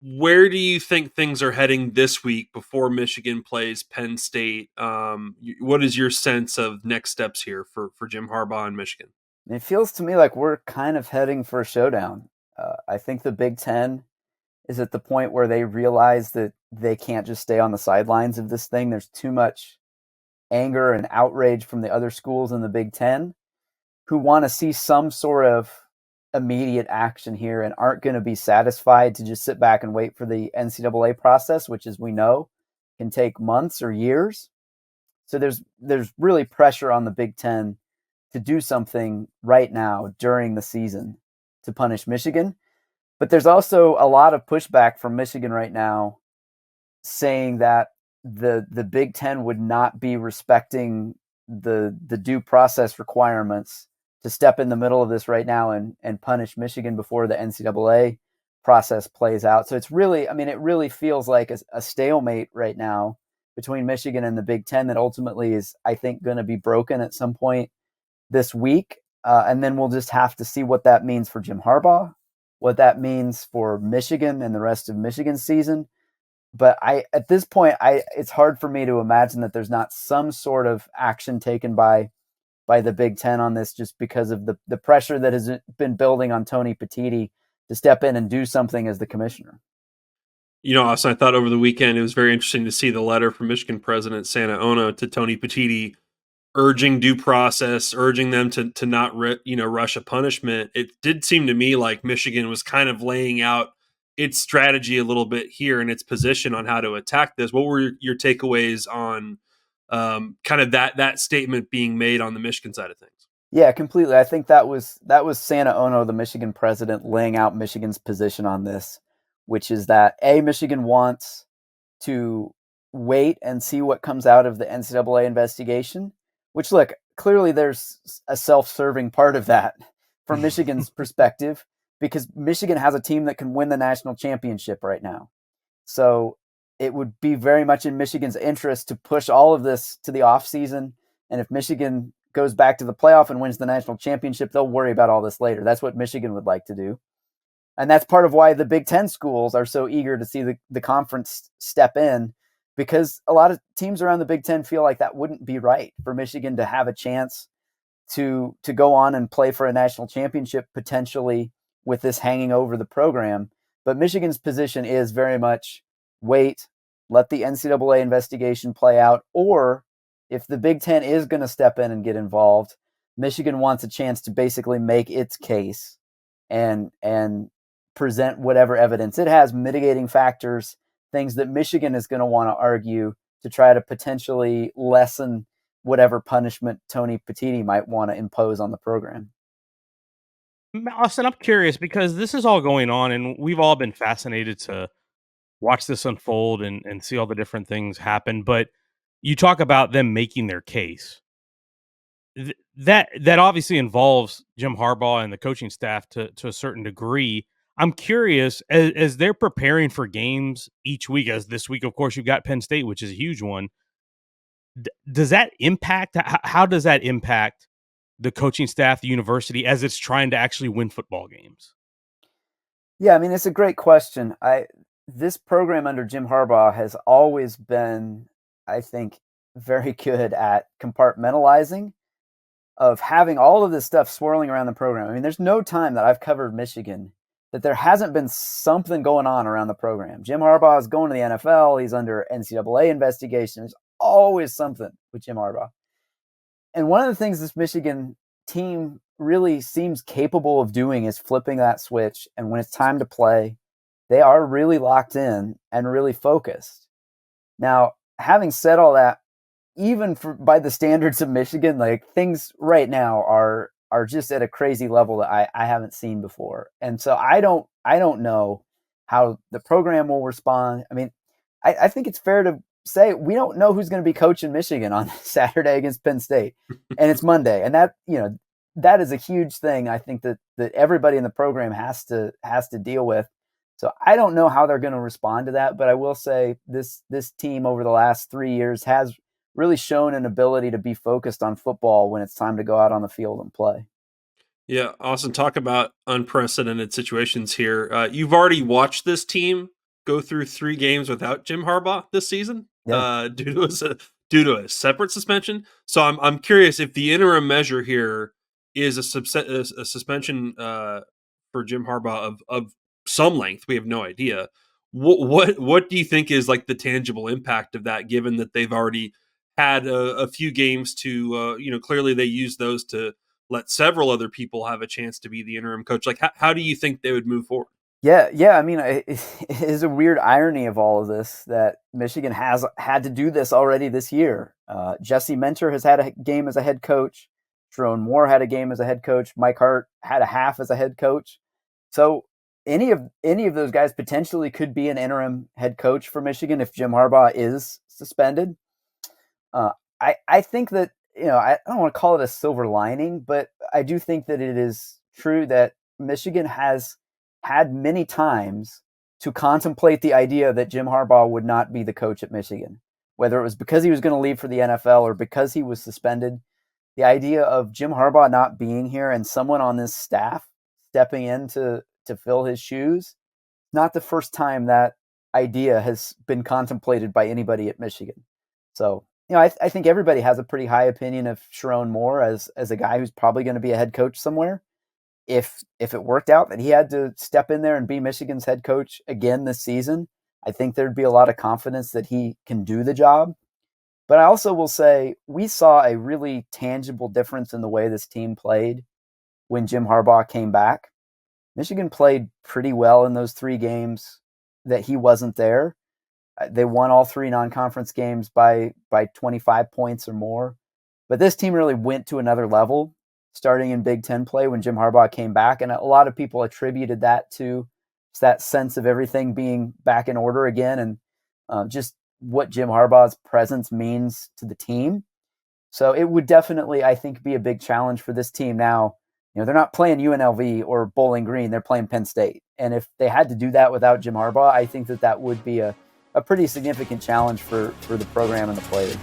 Where do you think things are heading this week before Michigan plays Penn State? What is your sense of next steps here for Jim Harbaugh and Michigan? It feels to me like we're kind of heading for a showdown. I think the Big Ten is at the point where they realize that they can't just stay on the sidelines of this thing. There's too much anger and outrage from the other schools in the Big Ten who want to see some sort of immediate action here and aren't going to be satisfied to just sit back and wait for the NCAA process, which, as we know, can take months or years. So there's really pressure on the Big Ten to do something right now during the season to punish Michigan. But there's also a lot of pushback from Michigan right now saying that the Big Ten would not be respecting the due process requirements to step in the middle of this right now and punish Michigan before the NCAA process plays out. So it's really, I mean, it really feels like a stalemate right now between Michigan and the Big Ten that ultimately is, I think, going to be broken at some point this week. And then we'll just have to see what that means for Jim Harbaugh, what that means for Michigan and the rest of Michigan's season. But at this point, it's hard for me to imagine that there's not some sort of action taken by the Big Ten on this, just because of the pressure that has been building on Tony Petitti to step in and do something as the commissioner. Austin, I thought over the weekend it was very interesting to see the letter from Michigan President Santa Ono to Tony Petitti urging due process, urging them to not rush a punishment. It did seem to me like Michigan was kind of laying out its strategy a little bit here and its position on how to attack this. What were your takeaways on kind of that statement being made on the Michigan side of things? Yeah, completely. I think that was Santa Ono, the Michigan president, laying out Michigan's position on this, which is that Michigan wants to wait and see what comes out of the NCAA investigation. Which, look, clearly there's a self-serving part of that from Michigan's perspective, because Michigan has a team that can win the national championship right now. So it would be very much in Michigan's interest to push all of this to the offseason. And if Michigan goes back to the playoff and wins the national championship, they'll worry about all this later. That's what Michigan would like to do. And that's part of why the Big Ten schools are so eager to see the conference step in, because a lot of teams around the Big Ten feel like that wouldn't be right for Michigan to have a chance to go on and play for a national championship potentially with this hanging over the program. But Michigan's position is very much wait, let the NCAA investigation play out, or if the Big Ten is going to step in and get involved, Michigan wants a chance to basically make its case and present whatever evidence it has, mitigating factors, things that Michigan is going to want to argue to try to potentially lessen whatever punishment Tony Petitti might want to impose on the program. Austin, I'm curious because this is all going on, and we've all been fascinated to watch this unfold and see all the different things happen. But you talk about them making their case. That obviously involves Jim Harbaugh and the coaching staff to a certain degree. I'm curious, as they're preparing for games each week, as this week, of course, you've got Penn State, which is a huge one. Does that impact? How does that impact the coaching staff, the university, as it's trying to actually win football games? Yeah, I mean, it's a great question. This program under Jim Harbaugh has always been, I think, very good at compartmentalizing, of having all of this stuff swirling around the program. I mean, there's no time that I've covered Michigan that there hasn't been something going on around the program. Jim Harbaugh is going to the NFL. He's under NCAA investigation. There's always something with Jim Harbaugh. And one of the things this Michigan team really seems capable of doing is flipping that switch. And when it's time to play, they are really locked in and really focused. Now, having said all that, even by the standards of Michigan, like, things right now are just at a crazy level that I haven't seen before. And so I don't know how the program will respond. I mean, I think it's fair to say we don't know who's going to be coaching Michigan on Saturday against Penn State, and it's Monday, and that is a huge thing. I think that everybody in the program has to deal with. So I don't know how they're going to respond to that, but I will say this team over the last 3 years has really shown an ability to be focused on football when it's time to go out on the field and play. Yeah, Austin, talk about unprecedented situations here. You've already watched this team go through 3 games without Jim Harbaugh this season, Yeah. due to a separate suspension. So I'm curious if the interim measure here is a suspension for Jim Harbaugh of some length. We have no idea. What do you think is like the tangible impact of that, given that they've already had a few games to clearly they use those to let several other people have a chance to be the interim coach. Like how do you think they would move forward? Yeah. I mean, it is a weird irony of all of this that Michigan has had to do this already this year. Jesse Mentor has had a game as a head coach. Sherrone Moore had a game as a head coach. Mike Hart had a half as a head coach. So any of those guys potentially could be an interim head coach for Michigan if Jim Harbaugh is suspended. I think that, I don't want to call it a silver lining, but I do think that it is true that Michigan has had many times to contemplate the idea that Jim Harbaugh would not be the coach at Michigan, whether it was because he was going to leave for the NFL or because he was suspended. The idea of Jim Harbaugh not being here and someone on this staff stepping in to fill his shoes, not the first time that idea has been contemplated by anybody at Michigan. So, I think everybody has a pretty high opinion of Sherrone Moore as a guy who's probably going to be a head coach somewhere. If it worked out that he had to step in there and be Michigan's head coach again this season, I think there'd be a lot of confidence that he can do the job. But I also will say we saw a really tangible difference in the way this team played when Jim Harbaugh came back. Michigan played pretty well in those 3 games that he wasn't there. They won all 3 non-conference games by 25 points or more. But this team really went to another level starting in Big Ten play when Jim Harbaugh came back. And a lot of people attributed that to that sense of everything being back in order again and just what Jim Harbaugh's presence means to the team. So it would definitely, I think, be a big challenge for this team now. They're not playing UNLV or Bowling Green. They're playing Penn State. And if they had to do that without Jim Harbaugh, I think that would be a pretty significant challenge for the program and the players.